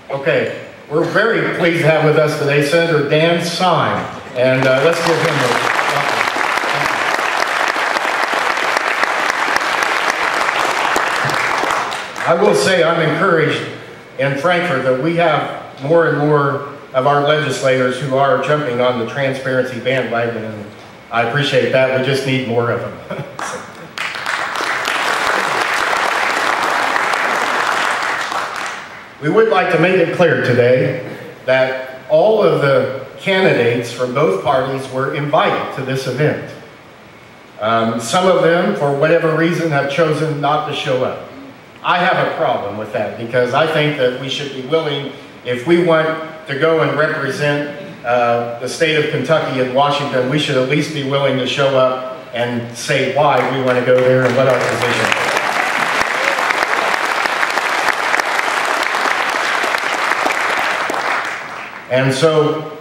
Okay, we're very pleased to have with us today Senator Dan Syme, and let's give him a welcome. I will say I'm encouraged in Frankfurt that we have more and more of our legislators who are jumping on the transparency bandwagon, and I appreciate that. We just need more of them. We would like to make it clear today that all of the candidates from both parties were invited to this event. Some of them, for whatever reason, have chosen not to show up. I have a problem with that because I think that we should be willing, if we want to go and represent the state of Kentucky and Washington, we should at least be willing to show up and say why we want to go there and what our position is. And so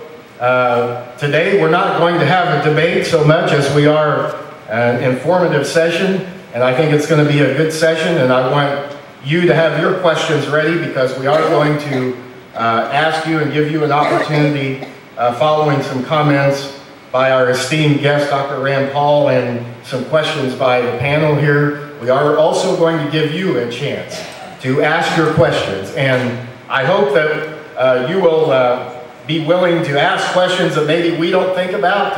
today we're not going to have a debate so much as we are an informative session, and I think it's going to be a good session, and I want you to have your questions ready because we are going to ask you and give you an opportunity following some comments by our esteemed guest, Dr. Rand Paul, and some questions by the panel here. We are also going to give you a chance to ask your questions, and I hope that you will be willing to ask questions that maybe we don't think about.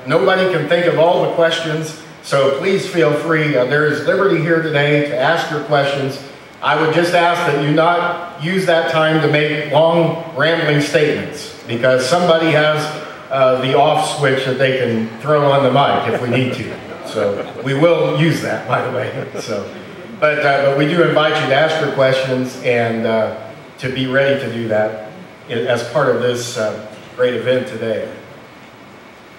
Nobody can think of all the questions, so please feel free. There is liberty here today to ask your questions. I would just ask that you not use that time to make long, rambling statements, because somebody has the off switch that they can throw on the mic if we need to. So we will use that, by the way. But we do invite you to ask your questions and to be ready to do that as part of this great event today.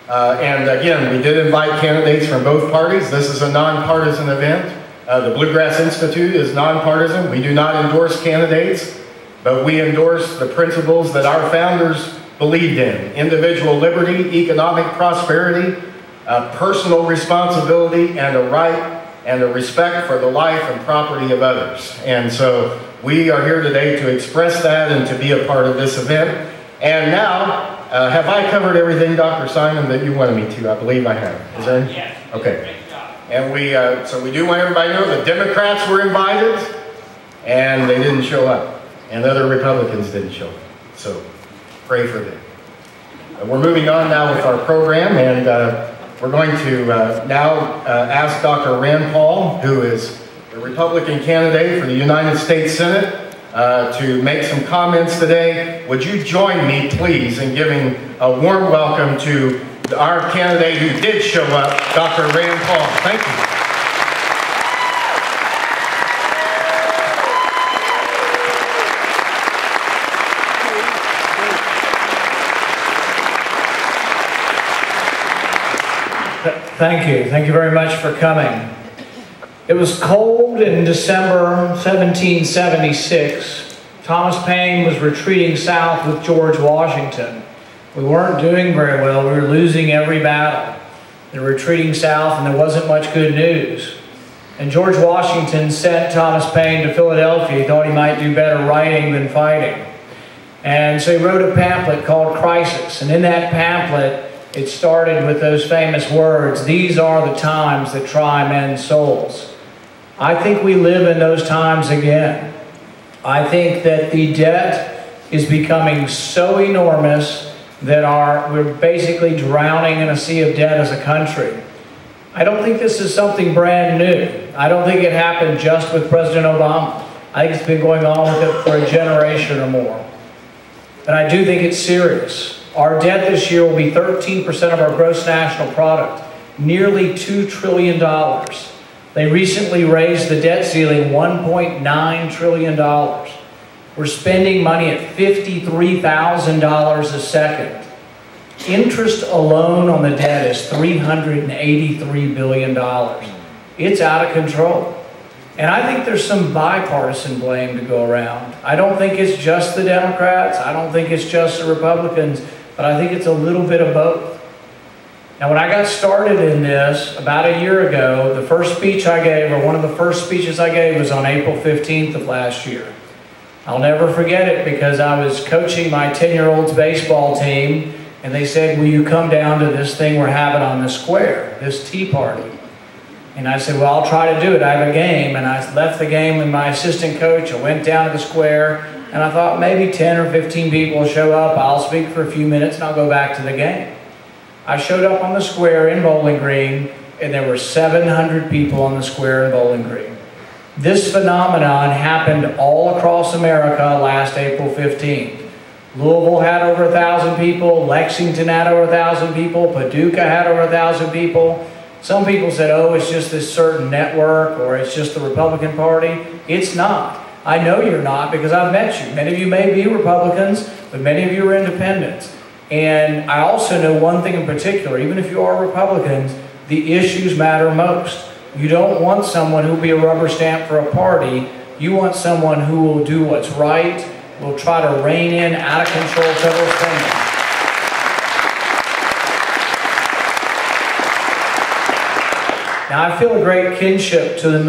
And again, we did invite candidates from both parties. This is a nonpartisan event. The Bluegrass Institute is nonpartisan. We do not endorse candidates, but we endorse the principles that our founders believed in: individual liberty, economic prosperity, personal responsibility, and a right and a respect for the life and property of others. And so we are here today to express that and to be a part of this event. And now, have I covered everything, Dr. Simon, that you wanted me to? I believe I have. Is there any? Yes. Okay. And so we do want everybody to know the Democrats were invited, and they didn't show up. And other Republicans didn't show up. So pray for them. We're moving on now with our program, and we're going to now ask Dr. Rand Paul, who is the Republican candidate for the United States Senate, to make some comments today. Would you join me, please, in giving a warm welcome to our candidate who did show up, Dr. Rand Paul. Thank you. Thank you. Thank you very much for coming. It was cold in December 1776. Thomas Paine was retreating south with George Washington. We weren't doing very well. We were losing every battle. They were retreating south, and there wasn't much good news. And George Washington sent Thomas Paine to Philadelphia. He thought he might do better writing than fighting. And so he wrote a pamphlet called Crisis. And in that pamphlet, it started with those famous words, "These are the times that try men's souls." I think we live in those times again. I think that the debt is becoming so enormous that we're basically drowning in a sea of debt as a country. I don't think this is something brand new. I don't think it happened just with President Obama. I think it's been going on with it for a generation or more. And I do think it's serious. Our debt this year will be 13% of our gross national product, nearly $2 trillion. They recently raised the debt ceiling $1.9 trillion. We're spending money at $53,000 a second. Interest alone on the debt is $383 billion. It's out of control. And I think there's some bipartisan blame to go around. I don't think it's just the Democrats. I don't think it's just the Republicans. But I think it's a little bit of both. Now, when I got started in this about a year ago, the first speech I gave, or one of the first speeches I gave, was on April 15th of last year. I'll never forget it because I was coaching my 10-year-old's baseball team, and they said, will you come down to this thing we're having on the square, this tea party? And I said, well, I'll try to do it. I have a game. And I left the game with my assistant coach. I went down to the square, and I thought maybe 10 or 15 people will show up. I'll speak for a few minutes, and I'll go back to the game. I showed up on the square in Bowling Green, and there were 700 people on the square in Bowling Green. This phenomenon happened all across America last April 15th. Louisville had over 1,000 people. Lexington had over 1,000 people. Paducah had over 1,000 people. Some people said, oh, it's just this certain network, or it's just the Republican Party. It's not. I know you're not because I've met you. Many of you may be Republicans, but many of you are independents. And I also know one thing in particular, even if you are Republicans, the issues matter most. You don't want someone who will be a rubber stamp for a party. You want someone who will do what's right, will try to rein in out of control federal spending. Now, I feel a great kinship to the